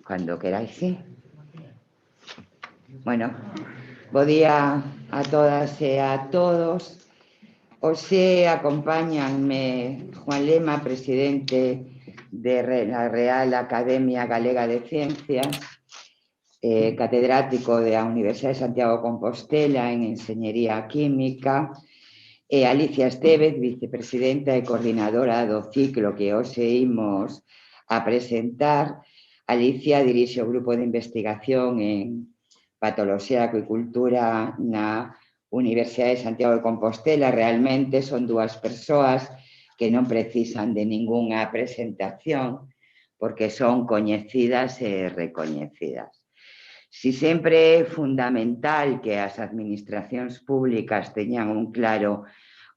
Cuando queráis, sí. Bueno, bo día a todas e a todos. Hoxe acompáñanme Juan Lema, presidente de la Real Academia Galega de Ciencias, catedrático da Universidade de Santiago de Compostela en Enxeñería Química, e Alicia Estévez, vicepresidenta e coordinadora do ciclo que hoxe imos a presentar. Alicia dirixe o grupo de investigación en patoloxía e acuicultura na Universidade de Santiago de Compostela. Realmente son dúas persoas que non precisan de ningunha presentación porque son coñecidas e recoñecidas. Si sempre é fundamental que as administracións públicas teñan un claro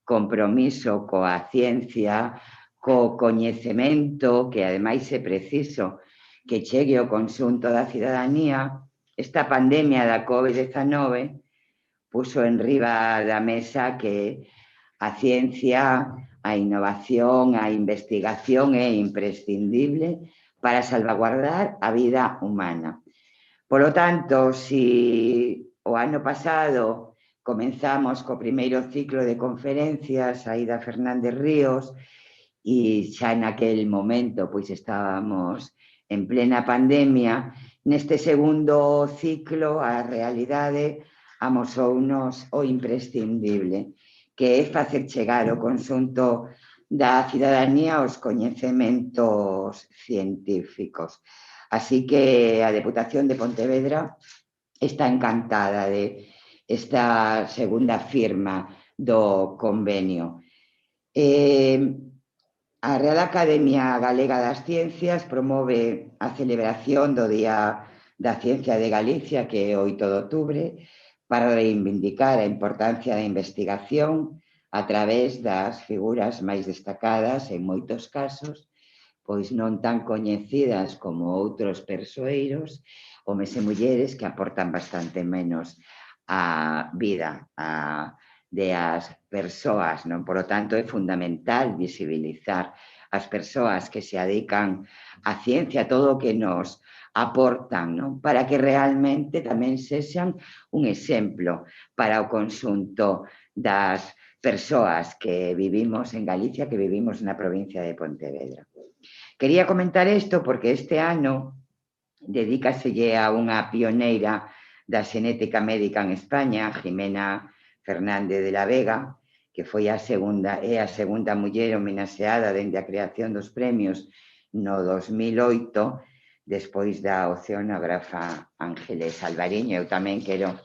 compromiso coa ciencia, co coñecemento, que ademais é preciso que chegue ao conxunto da cidadanía, esta pandemia da COVID-19 puso en riba da mesa que a ciencia, a innovación, a investigación é imprescindible para salvaguardar a vida humana. Por lo tanto, si o ano pasado comenzamos co primeiro ciclo de conferencias, Aida Fernández Ríos, e xa naquel momento pois estábamos en plena pandemia, neste segundo ciclo a realidade amosounos o imprescindible, que é facer chegar o conxunto da cidadanía os coñecementos científicos. Así que a Deputación de Pontevedra está encantada de esta segunda firma do convenio. A Real Academia Galega das Ciencias promove a celebración do Día da Ciencia de Galicia, que é 8 de outubro, para reivindicar a importancia da investigación a través das figuras máis destacadas, en moitos casos, pois non tan coñecidas como outros persoeiros, homes e mulleres que aportan bastante menos a vida de as persoas, non? Por lo tanto, é fundamental visibilizar as persoas que se dedican á ciencia, todo o que nos aportan, non? Para que realmente tamén sexan un exemplo para o conxunto das persoas que vivimos en Galicia, que vivimos na provincia de Pontevedra. Quería comentar isto porque este ano dedícaselle a unha pioneira da xenética médica en España, Jimena Fernández de la Vega, que foi a segunda muller homenaxeada dende a creación dos premios no 2008, despois da oceanógrafa Ángeles Alvariño. Eu tamén quero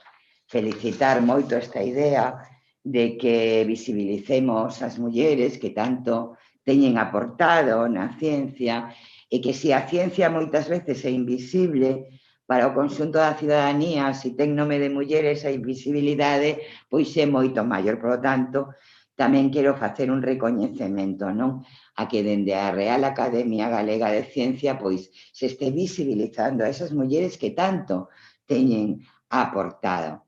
felicitar moito esta idea de que visibilicemos as mulleres que tanto teñen aportado na ciencia e que se a ciencia moitas veces é invisible para o conxunto da cidadanía, se ten nome de mulleres, a invisibilidade pois é moito maior. Por lo tanto, tamén quero facer un recoñecemento, non? A que dende a Real Academia Galega de Ciencia pois se este visibilizando a esas mulleres que tanto teñen aportado.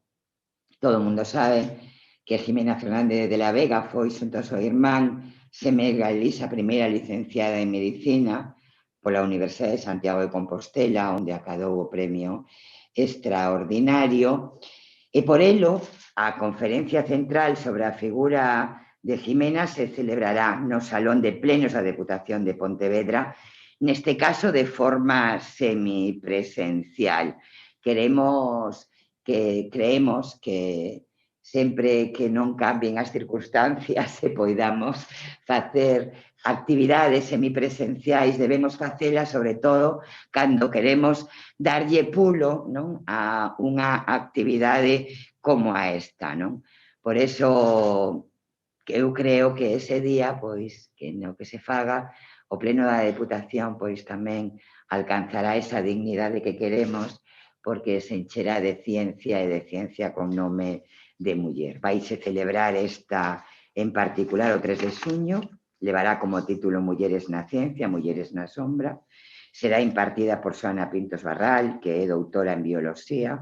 Todo o mundo sabe que Jimena Fernández de la Vega foi xunto ao seu irmán Semega Elís a primeira licenciada en Medicina pola Universidade de Santiago de Compostela, onde acadou o premio extraordinario, e por elo a conferencia central sobre a figura de Jimena se celebrará no Salón de Plenos da Deputación de Pontevedra, neste caso de forma semipresencial. Creemos que sempre que non cambien as circunstancias e poidamos facer actividades semipresenciais, debemos facelas sobre todo cando queremos darlle pulo, non, a unha actividade como a esta, non? Por eso eu creo que ese día, pois, que no que se faga, o pleno da Deputación, pois tamén alcanzará esa dignidade que queremos, porque se encherá de ciencia con nome de muller. Vaise celebrar esta en particular o 3 de xuño, levará como título Mulleres na Ciencia, Mulleres na Sombra, será impartida por Xoana Pintos Barral, que é doutora en Bioloxía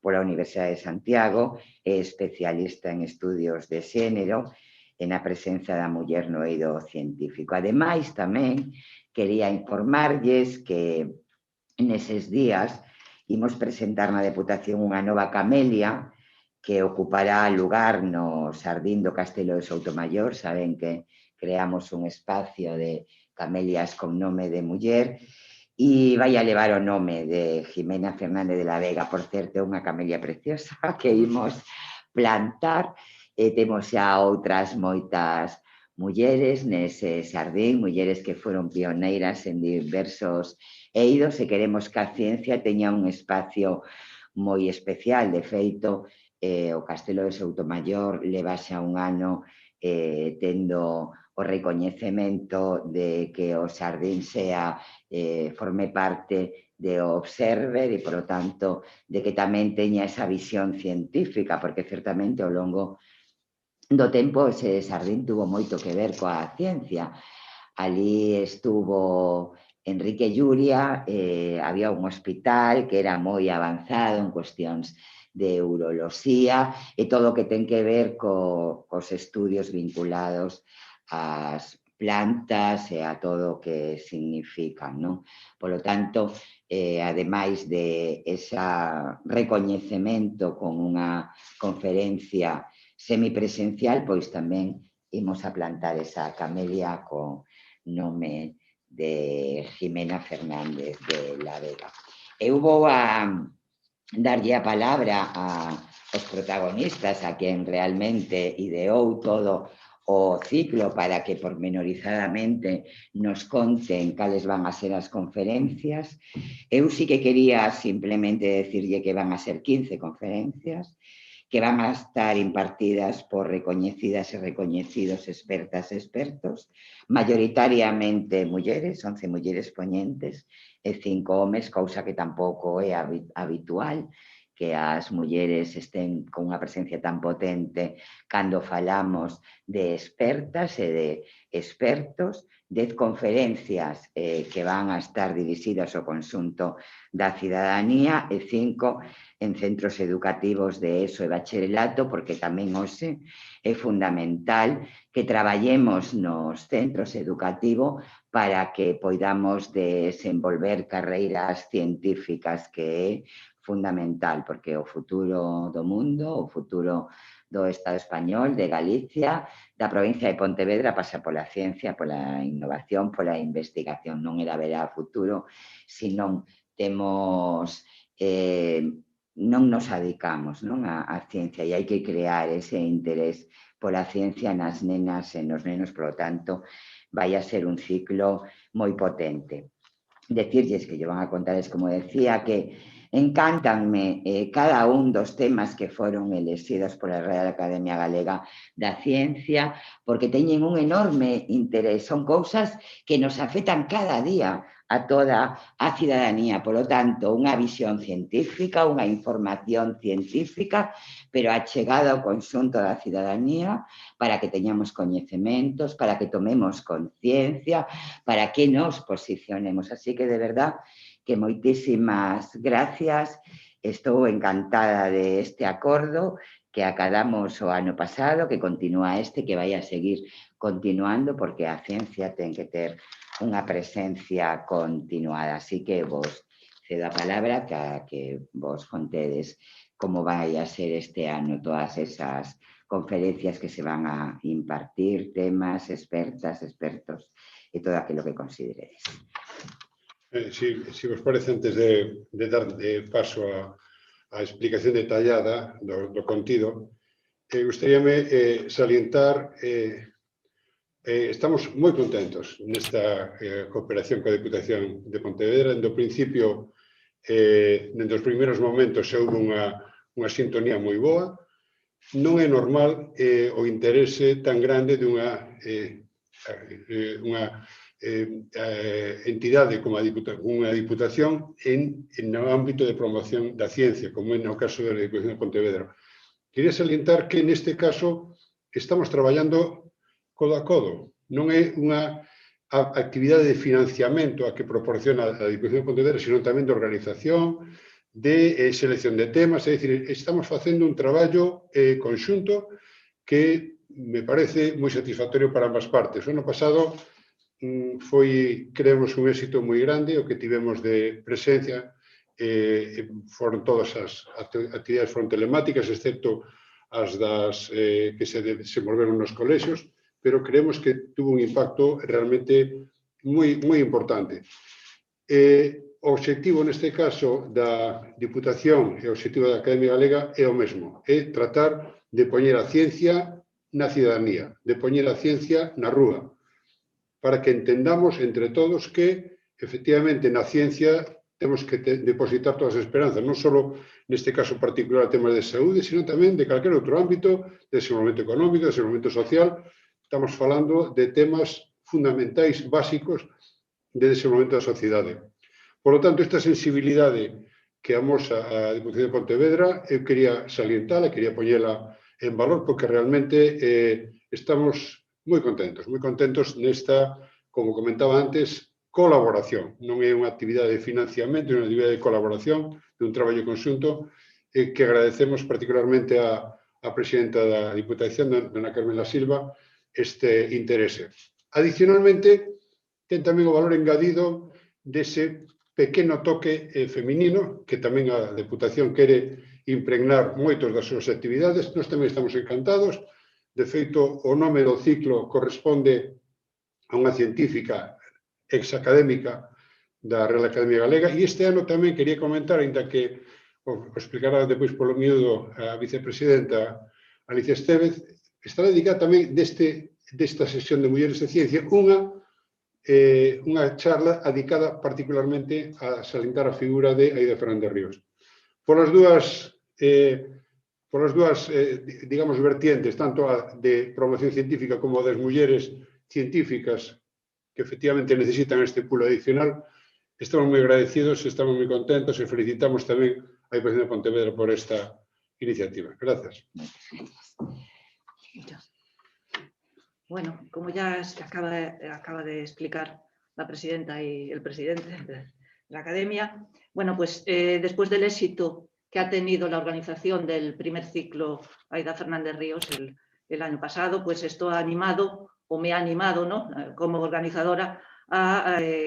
pola Universidade de Santiago, é especialista en estudios de xénero e na presenza da muller no eido científico. Ademais, tamén quería informarlles que neses días imos presentar na Deputación unha nova camelia que ocupará lugar no Xardín do Castelo de Soutomaior. Saben que creamos un espacio de camelias con nome de muller e vai a levar o nome de Ximena Fernández de la Vega. Por certo, é unha camelia preciosa que imos plantar. Temos xa outras moitas mulleres nese xardín, mulleres que foron pioneiras en diversos eidos e queremos que a ciencia teña un espacio moi especial. De feito, o Castelo de Soutomaior leva xa un ano tendo o recoñecemento de que o xardín forme parte de Observer e, por lo tanto, de que tamén teña esa visión científica, porque certamente ao longo do tempo ese xardín tuvo moito que ver coa ciencia. Alí estuvo Enrique Lluria, había un hospital que era moi avanzado en cuestións de uroloxía e todo o que ten que ver cos estudios vinculados ás plantas e a todo o que significan, non? Por lo tanto, ademais de ese recoñecemento con unha conferencia semipresencial, pois tamén imos a plantar esa camelia con nome de Ximena Fernández de la Vega. Eu vou a darlle a palabra aos protagonistas, a quen realmente ideou todo o ciclo para que pormenorizadamente nos conten cales van a ser as conferencias. Eu sí que quería simplemente decirlle que van a ser 15 conferencias, que van a estar impartidas por recoñecidas e recoñecidos expertas e expertos, mayoritariamente mulleres, 11 mulleres poñentes e 5 homes, cousa que tampouco é habitual, que as mulleres estén con unha presencia tan potente cando falamos de expertas e de expertos. 10 conferencias que van a estar dirixidas ao conxunto da cidadanía e 5 en centros educativos de ESO e bacharelato, porque tamén hoxe é fundamental que traballemos nos centros educativos para que poidamos desenvolver carreiras científicas, que é fundamental, porque o futuro do mundo, o futuro do Estado español, de Galicia, da provincia de Pontevedra, pasa pola ciencia, pola innovación, pola investigación. Non haberá futuro se non temos, non nos adicamos, non, a ciencia, e hai que crear ese interés pola ciencia nas nenas e nos nenos. Por lo tanto, vai a ser un ciclo moi potente. Decirlles que yo van a contarles, como decía, que encántanme cada un dos temas que foron elexidos pola Real Academia Galega da Ciencia, porque teñen un enorme interés, son cousas que nos afectan cada día a toda a cidadanía. Por lo tanto, unha visión científica, unha información científica, pero achegada ao conxunto da cidadanía, para que teñamos coñecementos, para que tomemos conciencia, para que nos posicionemos. Así que, de verdad, que moitísimas gracias. Estou encantada de este acordo que acadamos o ano pasado, que continúa que vai a seguir continuando, porque a ciencia ten que ter unha presencia continuada. Así que vos cedo a palabra que vos contedes como vai a ser este ano todas esas conferencias que se van a impartir, temas, expertas, expertos e todo aquilo que consideredes. Si vos parece, antes de dar paso a explicación detallada do contido, gustaríame salientar, estamos moi contentos nesta cooperación coa Diputación de Pontevedra. Dende o principio, dende os primeiros momentos, houve unha sintonía moi boa. Non é normal o interese tan grande dunha entidade como unha Diputación no ámbito de promoción da ciencia, como é no caso da Diputación de Pontevedra. Quería salientar que neste caso estamos traballando codo a codo. Non é unha actividade de financiamento a que proporciona a Diputación de Pontevedra, sino tamén de organización, de selección de temas. É dicir, estamos facendo un traballo conxunto que me parece moi satisfactorio para ambas partes. O ano pasado foi, creemos, un éxito moi grande o que tivemos de presencia. Foron todas as actividades foron telemáticas, excepto as das que se desenvolveron nos colexios, pero creemos que tuvo un impacto realmente moi importante. O obxectivo neste caso da Diputación e o obxectivo da Academia Galega é o mesmo, é tratar de poñer a ciencia na cidadanía, de poñer a ciencia na rúa, para que entendamos entre todos que, efectivamente, na ciencia temos que depositar todas as esperanzas, non só neste caso particular temas de saúde, sino tamén de calquer outro ámbito, de desenvolvemento económico, de desenvolvemento social. Estamos falando de temas fundamentais, básicos, de desenvolvemento da sociedade. Por lo tanto, esta sensibilidade que amosa a Diputación de Pontevedra, eu quería salientala, quería poñela en valor, porque realmente estamos moi contentos nesta, como comentaba antes, colaboración. Non é unha actividade de financiamento, é unha actividade de colaboración, de un traballo conxunto, que agradecemos particularmente a presidenta da Diputación, dona Carmela Silva, este interese. Adicionalmente, ten tamén o valor engadido dese pequeno toque feminino, que tamén a Diputación quere impregnar moitos das súas actividades. Nós tamén estamos encantados. De feito, o nome do ciclo corresponde a unha científica exacadémica da Real Academia Galega, e este ano tamén quería comentar, ainda que o explicará depois polo miúdo a vicepresidenta Alicia Estévez, estará dedicada tamén desta sesión de Mulleres de Ciencia unha charla dedicada particularmente a salientar a figura de Aida Fernández Ríos. Polas dúas, digamos, vertientes, tanto a de promoción científica como a das mulleres científicas que efectivamente necesitan este pulo adicional, estamos moi agradecidos, estamos moi contentos e felicitamos tamén a Diputación de Pontevedra por esta iniciativa. Gracias. Bueno, como ya acaba de explicar la presidenta y el presidente de la Academia, bueno, pues después del éxito que ha tenido la organización del primer ciclo Aida Fernández Ríos el año pasado, pues esto ha animado, o me ha animado, ¿no?, como organizadora,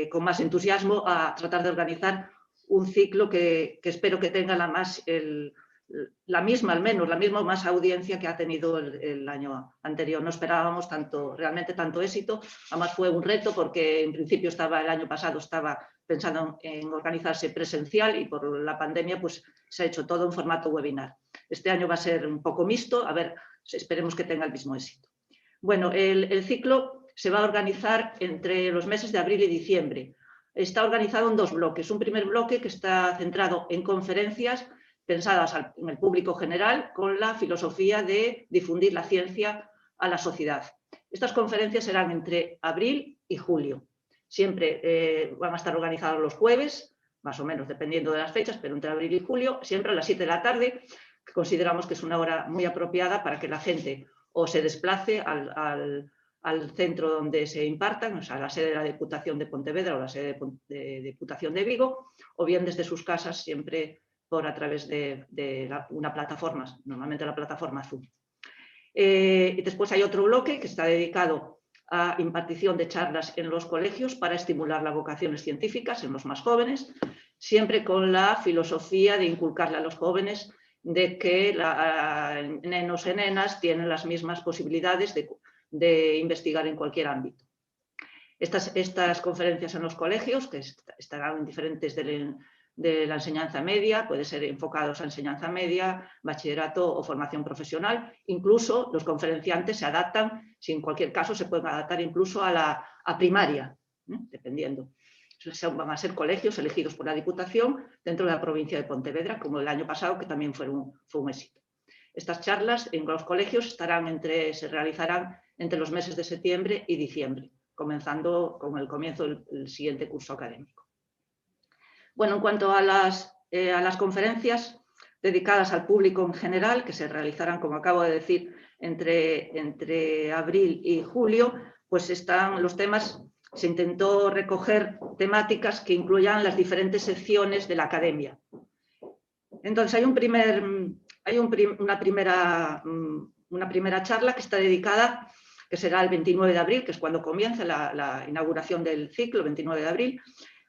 con más entusiasmo a tratar de organizar un ciclo que espero que tenga la misma más audiencia que ha tenido el año anterior. No esperábamos realmente tanto éxito. Además fue un reto porque en principio el año pasado estaba pensando en organizarse presencial y por la pandemia pues se ha hecho todo en formato webinar. Este año va a ser un poco mixto, a ver, esperemos que tenga el mismo éxito. Bueno, el ciclo se va a organizar entre los meses de abril y diciembre. Está organizado en dos bloques. Un primer bloque que está centrado en conferencias pensadas en el público general con la filosofía de difundir la ciencia a la sociedad. Estas conferencias serán entre abril y julio. Siempre van a estar organizados los jueves, más o menos dependiendo de las fechas, pero entre abril y julio, siempre a las 7 de la tarde, que consideramos que es una hora muy apropiada para que la gente o se desplace al centro donde se impartan, o sea, la sede de la Diputación de Pontevedra o la sede de Diputación de Vigo, o bien desde sus casas, siempre a través de una plataforma, normalmente la plataforma Zoom. Y después hay otro bloque que está dedicado a impartición de charlas en los colegios para estimular las vocaciones científicas en los más jóvenes, siempre con la filosofía de inculcarle a los jóvenes de que nenos y nenas tienen las mismas posibilidades de investigar en cualquier ámbito. Estas conferencias en los colegios, que estarán en diferentes de la enseñanza media, puede ser enfocados a enseñanza media, bachillerato o formación profesional. Incluso los conferenciantes se adaptan, si en cualquier caso se pueden adaptar incluso a primaria, dependiendo. Van a ser colegios elegidos por la Diputación dentro de la provincia de Pontevedra, como el año pasado, que también fue un éxito. Estas charlas en los colegios se realizarán entre los meses de septiembre y diciembre, comenzando con el comienzo del siguiente curso académico. Bueno, en cuanto a las conferencias dedicadas al público en general, que se realizarán, como acabo de decir, entre abril y julio, pues están los temas, se intentó recoger temáticas que incluyan las diferentes secciones de la academia. Entonces, hay una primera charla que está dedicada, que será el 29 de abril, que es cuando comienza la inauguración del ciclo, 29 de abril,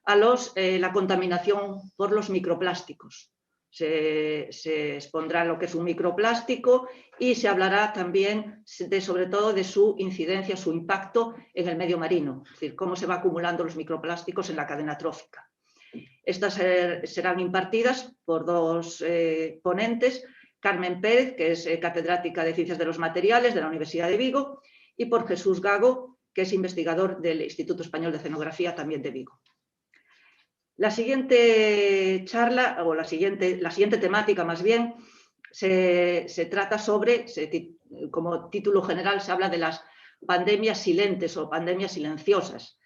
a la contaminación por los microplásticos. Se expondrá lo que es un microplástico y se hablará también sobre todo de su incidencia, su impacto en el medio marino, es decir, cómo se va acumulando los microplásticos en la cadena trófica. Estas serán impartidas por dos ponentes, Carmen Pérez, que es catedrática de Ciencias de los Materiales de la Universidad de Vigo, y por Jesús Gago, que es investigador del Instituto Español de Oceanografía, también de Vigo. La siguiente charla, o la siguiente temática más bien, se trata sobre, como título general se habla de las pandemias silentes o pandemias silenciosas.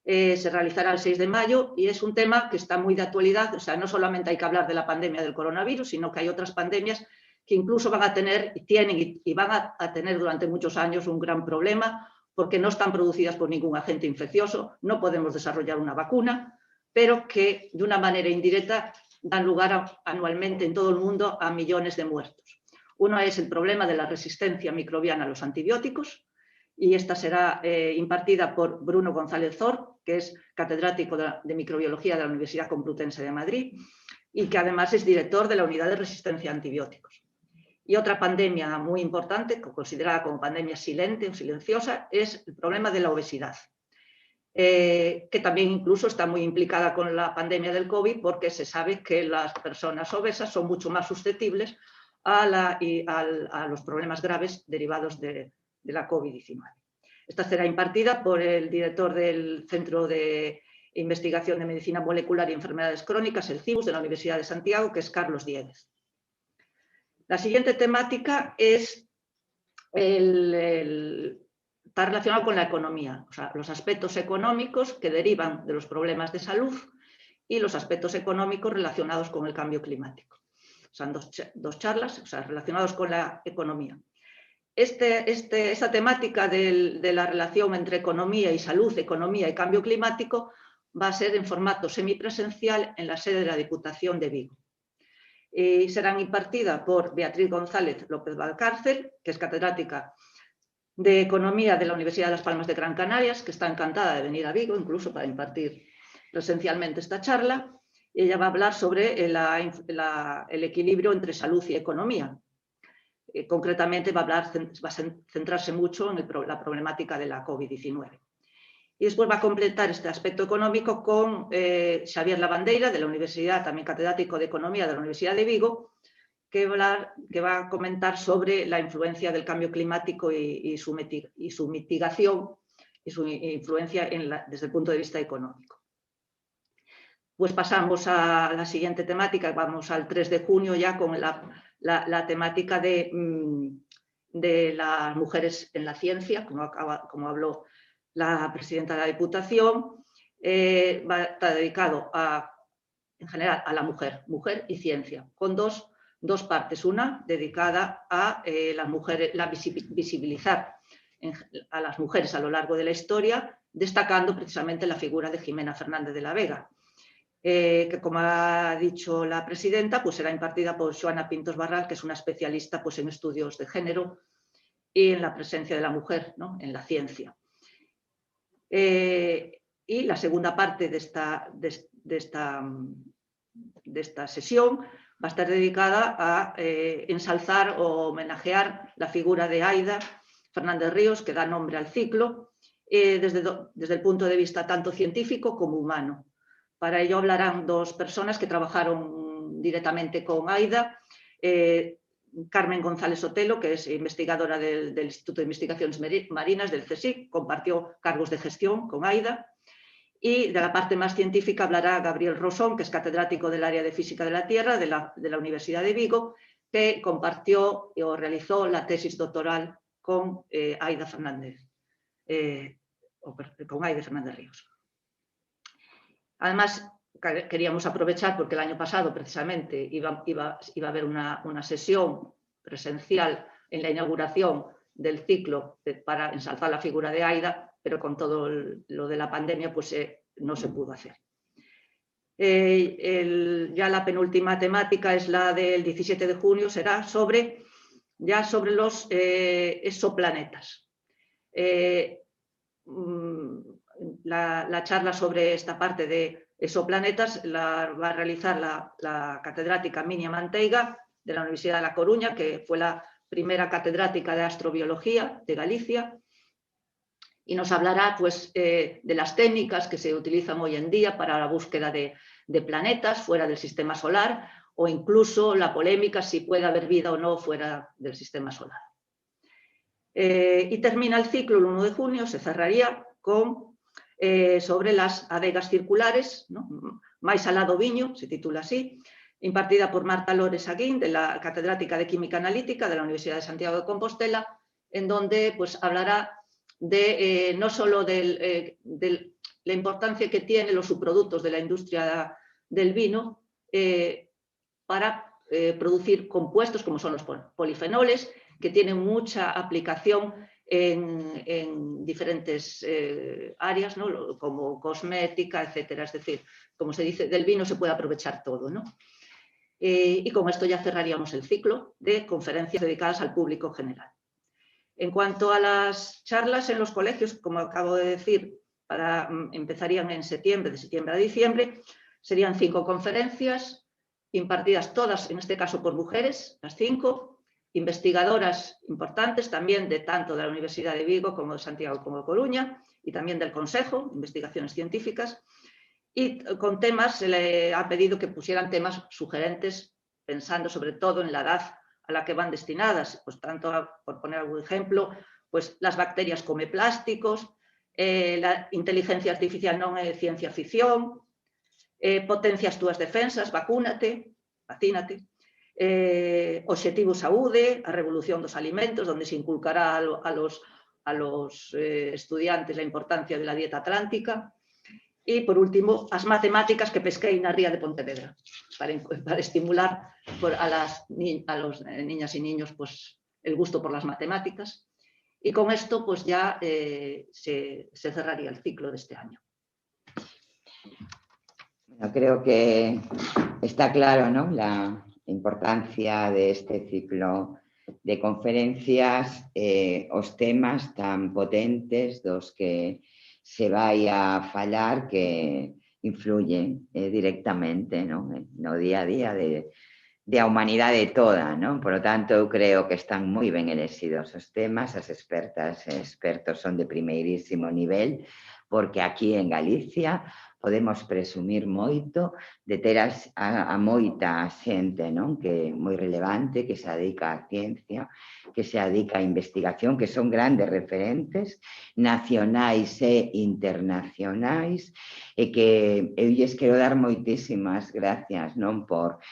Se realizará el 6 de mayo y es un tema que está muy de actualidad. O sea, no solamente hay que hablar de la pandemia del coronavirus, sino que hay otras pandemias que incluso van a tener, tienen y van a tener durante muchos años un gran problema porque no están producidas por ningún agente infeccioso, no podemos desarrollar una vacuna, pero que de una manera indirecta dan lugar anualmente en todo el mundo a millones de muertos. Uno es el problema de la resistencia microbiana a los antibióticos, y esta será impartida por Bruno González Zor, que es catedrático de microbiología de la Universidad Complutense de Madrid y que además es director de la unidad de resistencia a antibióticos. Y otra pandemia muy importante, considerada como pandemia silente o silenciosa, es el problema de la obesidad, que también incluso está muy implicada con la pandemia del COVID, porque se sabe que las personas obesas son mucho más susceptibles a los problemas graves derivados de la COVID-19. Esta será impartida por el director del Centro de Investigación de Medicina Molecular y Enfermedades Crónicas, el CIBUS, de la Universidad de Santiago, que es Carlos Dieguez. La siguiente temática está relacionada con la economía, o sea, los aspectos económicos que derivan de los problemas de salud y los aspectos económicos relacionados con el cambio climático. Son dos charlas, o sea, relacionados con la economía. Esta temática de la relación entre economía y salud, economía y cambio climático va a ser en formato semipresencial en la sede de la Diputación de Vigo. Y serán impartidas por Beatriz González López Valcárcel, que es catedrática de Economía de la Universidad de Las Palmas de Gran Canaria, que está encantada de venir a Vigo, incluso para impartir presencialmente esta charla. Y ella va a hablar sobre el equilibrio entre salud y economía. Concretamente va a centrarse mucho en la problemática de la COVID-19. Y después va a completar este aspecto económico con Xavier Lavandeira, de la Universidad, también catedrático de Economía de la Universidad de Vigo, que va a comentar sobre la influencia del cambio climático y su mitigación y su influencia desde el punto de vista económico. Pues pasamos a la siguiente temática, vamos al 3 de junio ya con la temática de las mujeres en la ciencia, como habló la presidenta de la Diputación. Está dedicado en general a la mujer y ciencia, con dos partes. Una dedicada a las mujeres, visibilizar a las mujeres a lo largo de la historia, destacando precisamente la figura de Jimena Fernández de la Vega, que, como ha dicho la presidenta, pues será impartida por Xoana Pintos Barral, que es una especialista pues, en estudios de género y en la presencia de la mujer, ¿no?, en la ciencia. Y la segunda parte de esta sesión va a estar dedicada a ensalzar o homenajear la figura de Aida Fernández Ríos, que da nombre al ciclo, desde el punto de vista tanto científico como humano. Para ello hablarán dos personas que trabajaron directamente con AIDA, Carmen González Sotelo, que es investigadora del Instituto de Investigaciones Marinas del CSIC, compartió cargos de gestión con AIDA, y de la parte más científica hablará Gabriel Rosón, que es catedrático del área de Física de la Tierra de la Universidad de Vigo, que compartió o realizó la tesis doctoral con Aida Fernández, con Aida Fernández Ríos. Además, queríamos aprovechar porque el año pasado precisamente iba a haber una sesión presencial en la inauguración del ciclo para ensalzar la figura de Aida, pero con todo lo de la pandemia pues no se pudo hacer. Ya la penúltima temática es la del 17 de junio, será sobre los exoplanetas. La charla sobre esta parte de exoplanetas la va a realizar la catedrática Minia Manteiga de la Universidad de La Coruña, que fue la primera catedrática de astrobiología de Galicia, y nos hablará pues, de las técnicas que se utilizan hoy en día para la búsqueda de planetas fuera del sistema solar, o incluso la polémica si puede haber vida o no fuera del sistema solar. Y termina el ciclo el 1 de junio, se cerraría con sobre las adegas circulares, ¿no? Máis alado viño, se titula así, impartida por Marta Lores Aguín, de la catedrática de Química Analítica de la Universidad de Santiago de Compostela, en donde pues, hablará de no solo de la importancia que tienen los subproductos de la industria del vino para producir compuestos como son los polifenoles, que tienen mucha aplicación en diferentes áreas, ¿no? Como cosmética, etcétera. Es decir, como se dice, del vino se puede aprovechar todo, ¿no? Y con esto ya cerraríamos el ciclo de conferencias dedicadas al público general. En cuanto a las charlas en los colegios, como acabo de decir, empezarían en septiembre, de septiembre a diciembre, serían 5 conferencias, impartidas todas, en este caso por mujeres, las 5, investigadoras importantes también de tanto de la Universidad de Vigo como de Santiago como de Coruña, y también del Consejo de Investigaciones Científicas, y con temas, se le ha pedido que pusieran temas sugerentes, pensando sobre todo en la edad a la que van destinadas, pues tanto, por poner algún ejemplo, pues las bacterias come plásticos, la inteligencia artificial non é ciencia ficción, potencia as túas defensas, vacínate, obxectivo saúde, a revolución dos alimentos, donde se inculcará a los estudiantes la importancia de la dieta atlántica, y por último, as matemáticas que pesquei na ría de Pontevedra, para estimular a los niñas y niños pues, el gusto por las matemáticas. Y con esto pues ya se cerraría el ciclo de este año. Bueno, creo que está claro, ¿no?, la importancia de este ciclo de conferencias, os temas tan potentes dos que se vai a falar que influyen directamente, ¿no?, no día a día de a humanidade toda, ¿no? Por lo tanto, eu creo que están moi ben elexidos os temas, as expertas e expertos son de primeirísimo nivel, porque aquí en Galicia podemos presumir moito de ter a moita xente, non? Que é moi relevante, que se dedica á ciencia, que se dedica á investigación, que son grandes referentes nacionais e internacionais, e que eu lles quero dar moitísimas gracias, non, por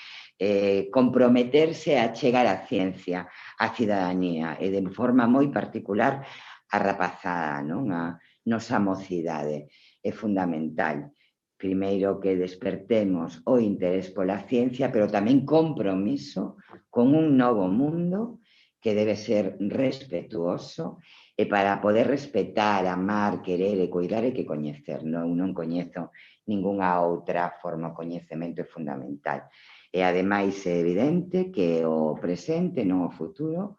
comprometerse a chegar a ciencia, a cidadanía, e de forma moi particular a rapazada, non? A nosa mocidade é fundamental. Primeiro que despertemos o interés pola ciencia, pero tamén compromiso con un novo mundo que debe ser respetuoso, e para poder respetar, amar, querer e cuidar hai que coñecer, non coñezo ningunha outra forma, o coñecemento é fundamental. E ademais é evidente que o presente, non o futuro,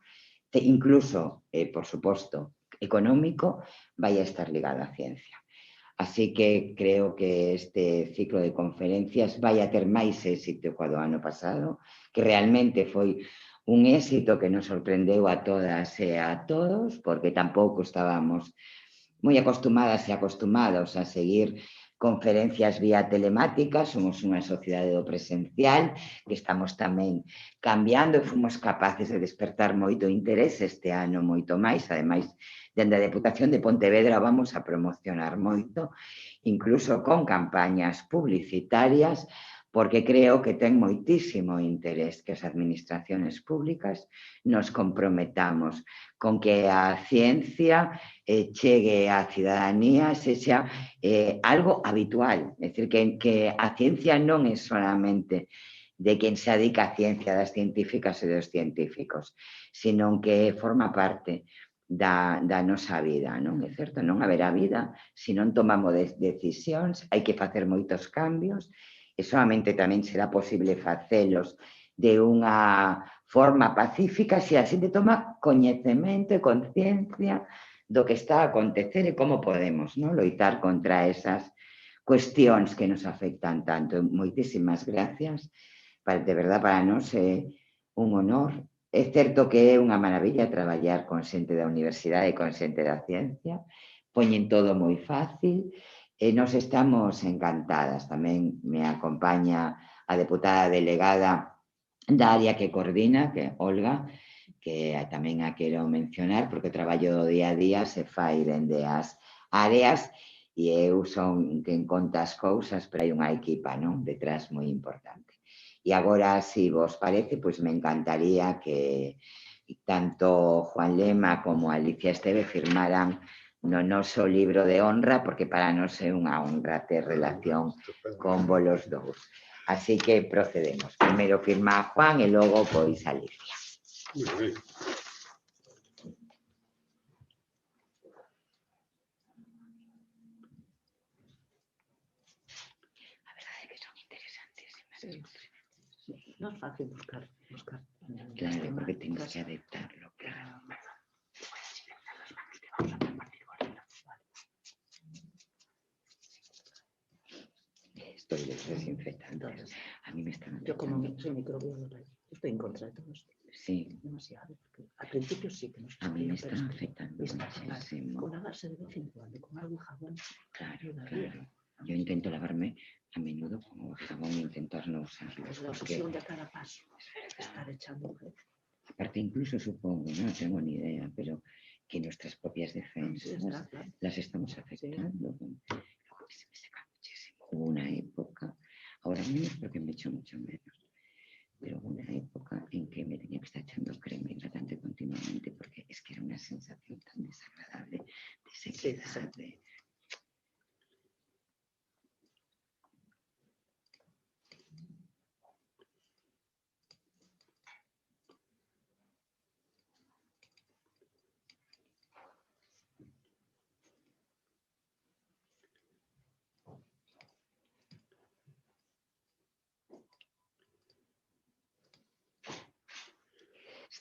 incluso, por suposto, económico, vai a estar ligado á ciencia. Así que creo que este ciclo de conferencias vai a ter máis éxito que o do ano pasado, que realmente foi un éxito que nos sorprendeu a todas e a todos, porque tampouco estábamos moi acostumadas e acostumados a seguir conferencias vía telemática, somos unha sociedade do presencial que estamos tamén cambiando e fomos capaces de despertar moito interés este ano, moito máis, ademais, dende a Deputación de Pontevedra vamos a promocionar moito, incluso con campañas publicitarias, porque creo que ten moitísimo interés que as administraciones públicas nos comprometamos con que a ciencia chegue á cidadanía, sexa algo habitual. É dicir, que a ciencia non é solamente de quen se dedica a ciencia, das científicas e dos científicos, sino que forma parte da nosa vida, non é certo? Non haberá vida se non tomamos decisións, hai que facer moitos cambios, e solamente tamén será posible facelos de unha forma pacífica se a xente toma coñecemento e conciencia do que está a acontecer e como podemos, non, loitar contra esas cuestións que nos afectan tanto. Moitísimas gracias, de verdad para nós é un honor. É certo que é unha maravilla traballar con xente da universidade e con xente da ciencia, poñen todo moi fácil. E nós estamos encantadas. Tamén me acompaña a deputada delegada da área que coordina, que é Olga, que tamén a quero mencionar, porque o traballo do día a día se fai dende as áreas e eu son quen conta as cousas, pero hai unha equipa, non, detrás moi importante. E agora, se vos parece, pois me encantaría que tanto Juan Lema como Alicia Esteve firmaran no noso libro de honra, porque para nós é unha honra ter relación con vos dous. Así que procedemos. Primeiro firma a Juan e logo pois a Alicia. A verdade é que son interesantísimas. Non é fácil buscar. Claro, porque temos que adaptarlo, claro. Estoy desinfectando. A mí me están... Yo como soy microbióloga, estoy en contra de todo esto. Sí. Demasiado. Porque al principio sí que nos... A mí me están afectando muchísimo. Con lavarse de vez en cuando, con algo de jabón. Claro, claro. Yo intento lavarme a menudo con jabón e intentar no usarlo. Es la obsesión de cada paso. Estar echando... Aparte, incluso supongo, no tengo ni idea, pero que nuestras propias defensas las estamos afectando. Luego se me seca muchísimo. Hubo una época, ahora menos porque me echo mucho menos, pero hubo una época en que me tenía que estar echando crema hidratante continuamente porque es que era una sensación tan desagradable de sequedad, de...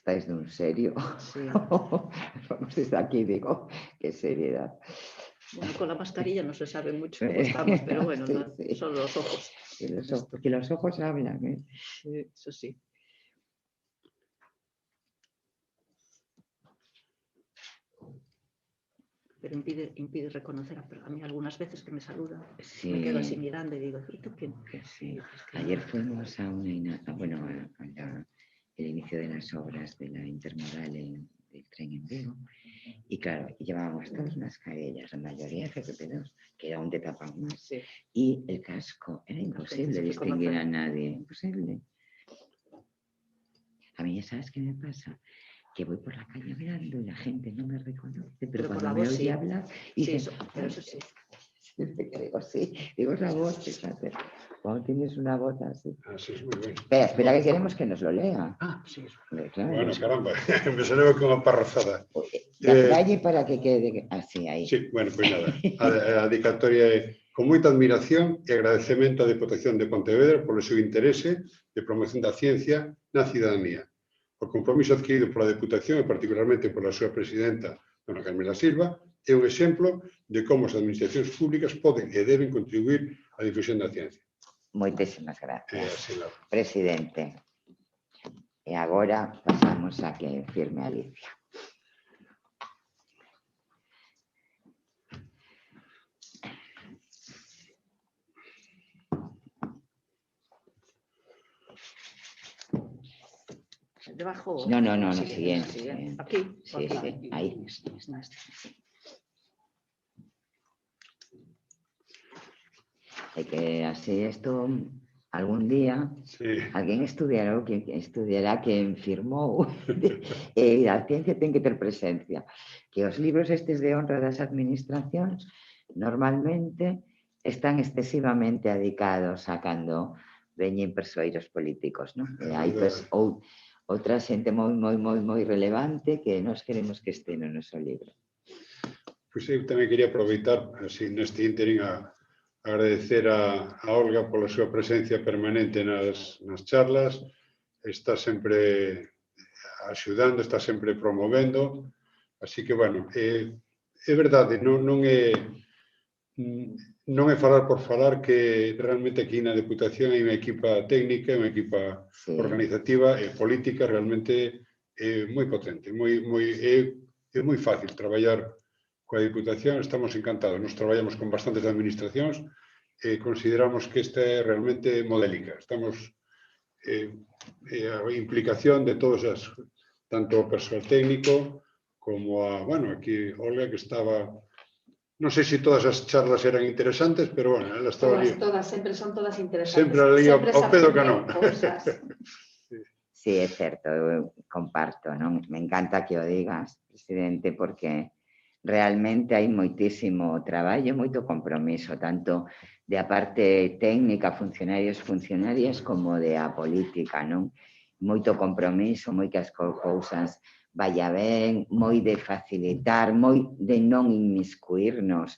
Estáis de un serio. Sí. Vamos desde aquí, digo, qué seriedad. Bueno, con la mascarilla no se sabe mucho cómo estamos, pero bueno, sí, no, sí. son los ojos. Porque los ojos hablan, ¿eh? Sí, eso sí. Pero impide reconocer a mí algunas veces que me saluda. Sí. Me quedo así mirando y digo, ¿y tú quién? Sí. Ayer fuimos a el inicio de las obras de la intermodal del tren en Vigo y claro, llevábamos todas mascarillas, la mayoría FFP2, que era un de tapan más, sí. Y el casco, era imposible distinguir a nadie, imposible. A mí ya sabes qué me pasa, que voy por la calle hablando y la gente no me reconoce, pero cuando me oye hablar y sí, pero eso sí. Digo, sí, digo la voz, fíjate. Cuando tienes una voz así. Así es muy bien. Espera, que queremos que nos lo lea. Sí. Claro. Bueno, caramba, me salió con una parrafada. La calle para que quede así, ahí. Sí, bueno, pues nada. A dedicatoria é con moita admiración e agradecemento á Deputación de Pontevedra polo seu interese de promoción da ciencia na cidadanía. O compromiso adquirido pola Deputación e particularmente pola súa presidenta, dona Carmela Silva, é un exemplo de como as administracións públicas poden e deben contribuir á difusión da ciencia. Moitísimas gracias, presidente. E agora pasamos a que firme Alicia. debajo. No, siguiente. Aquí. Sí, ahí. Hay que así esto algún día alguén estudiará quen firmou a ciencia ten que ter presencia, que os libros estes de honra das administracións normalmente están excesivamente dedicados a cando veñen persoeiros políticos, non? E hai outra xente moi relevante que nós queremos que este no noso libro. Pois eu tamén quería aproveitar así neste ínterin a agradecer a Olga pola súa presencia permanente nas charlas, está sempre axudando, está sempre promovendo, así que, bueno, é verdade, non é falar por falar, que realmente aquí na Deputación hai unha equipa técnica, unha equipa organizativa e política realmente moi potente, é moi fácil traballar coa Diputación, estamos encantados. Nos traballamos con bastantes administracións e consideramos que esta é realmente modélica. Estamos a implicación de todos tanto o persoal técnico como aquí Olga, que estaba, non sei se todas as charlas eran interesantes, pero bueno, ela estaba ali. Todas, sempre son todas interesantes. Sempre ali ao pé do canón. Sí, é certo, eu comparto, non? Me encanta que o digas, presidente, porque realmente hai moitísimo traballo, moito compromiso, tanto de a parte técnica, funcionarias, como de a política, non? Moito compromiso, moi que as cousas vaya ben, moi de facilitar, moi de non inmiscuirnos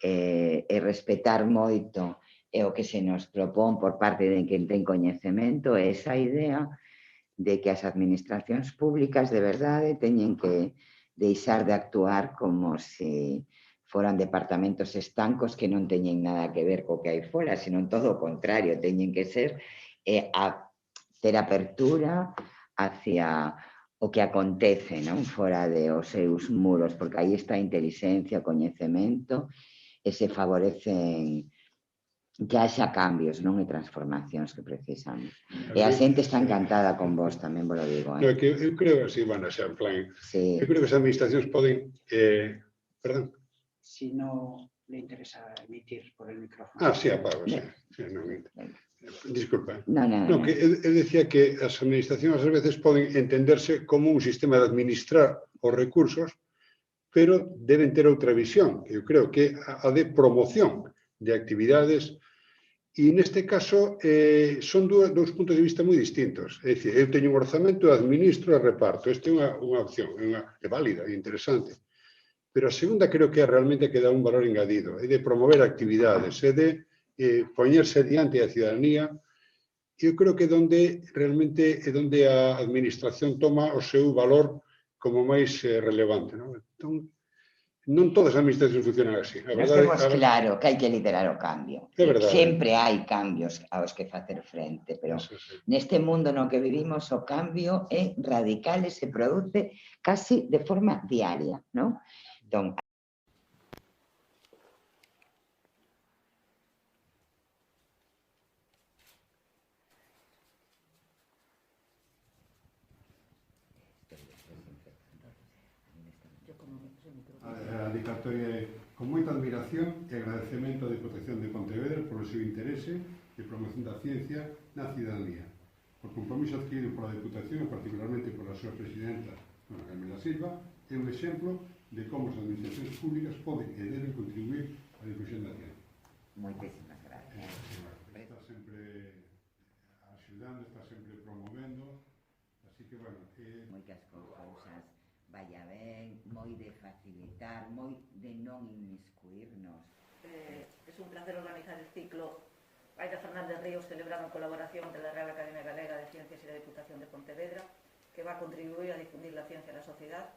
e respetar moito o que se nos propón por parte de quen ten coñecemento, e esa idea de que as administracións públicas de verdade teñen que deixar de actuar como se foran departamentos estancos que non teñen nada que ver co que hai fora, sino todo o contrario, teñen que ser ter apertura hacia o que acontece, non? Fora de os seus muros, porque aí está a intelixencia, o coñecemento, e se favorecen que haxa cambios, non? E transformacións que precisamos. E a xente está encantada con vos, tamén vos lo digo. Eu creo, así, van a ser en plan, eu creo que as administracións poden, perdón. Si no le interesa emitir por el micrófono. Sí, apago, sí. Disculpa. No, que eu decía que as administracións ás veces poden entenderse como un sistema de administrar os recursos, pero deben ter outra visión, que eu creo que a de promoción de actividades. E neste caso son dous puntos de vista moi distintos. É dicir, eu teño un orzamento, administro e reparto. Esta é unha opción, é válida e interesante. Pero a segunda creo que é realmente que dá un valor engadido, é de promover actividades, é de poñerse diante da ciudadanía. Eu creo que realmente é onde a administración toma o seu valor como máis relevante. Entón, non todas as administracións funcionan así. Nós temos claro que hai que liderar o cambio. Sempre hai cambios aos que facer frente, pero neste mundo no que vivimos o cambio é radical e se produce casi de forma diaria, non? Entón, a dedicatoria con moita admiración e agradecemento á Deputación de Pontevedra polo seu interese e promoción da ciencia na ciudadanía. O compromiso adquirido pola Deputación, e particularmente pola súa presidenta, dona Carmela Silva, é un exemplo de como as administracións públicas poden e deben contribuir á difusión da ciencia. Moitísimas gracias. Está sempre axudando, está sempre promovendo, así que, bueno... Moitas cousas vaya ben, moi de facilitar, moi de non inmiscuirnos. Es un placer organizar el ciclo Aida Fernández Ríos, celebrado en colaboración entre la Real Academia Galega de Ciencias y la Diputación de Pontevedra, que va a contribuir a difundir la ciencia en la sociedad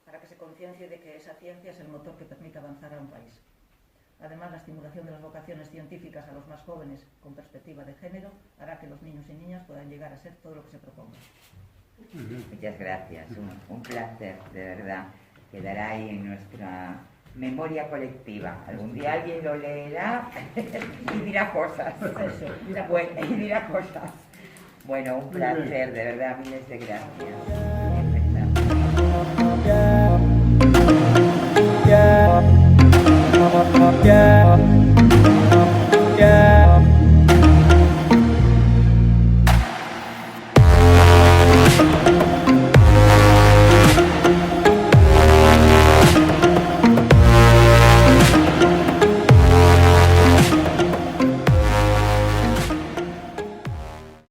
para que se conciencie de que esa ciencia es el motor que permite avanzar a un país. Además, la estimulación de las vocaciones científicas a los más jóvenes con perspectiva de género hará que los niños y niñas puedan llegar a ser todo lo que se proponga. Muchas gracias, un placer, de verdad. Quedará ahí en nuestra memoria colectiva. Algún día alguien lo leerá y dirá cosas. Y dirá cosas. Bueno, un placer, de verdad, miles de gracias. Empezamos.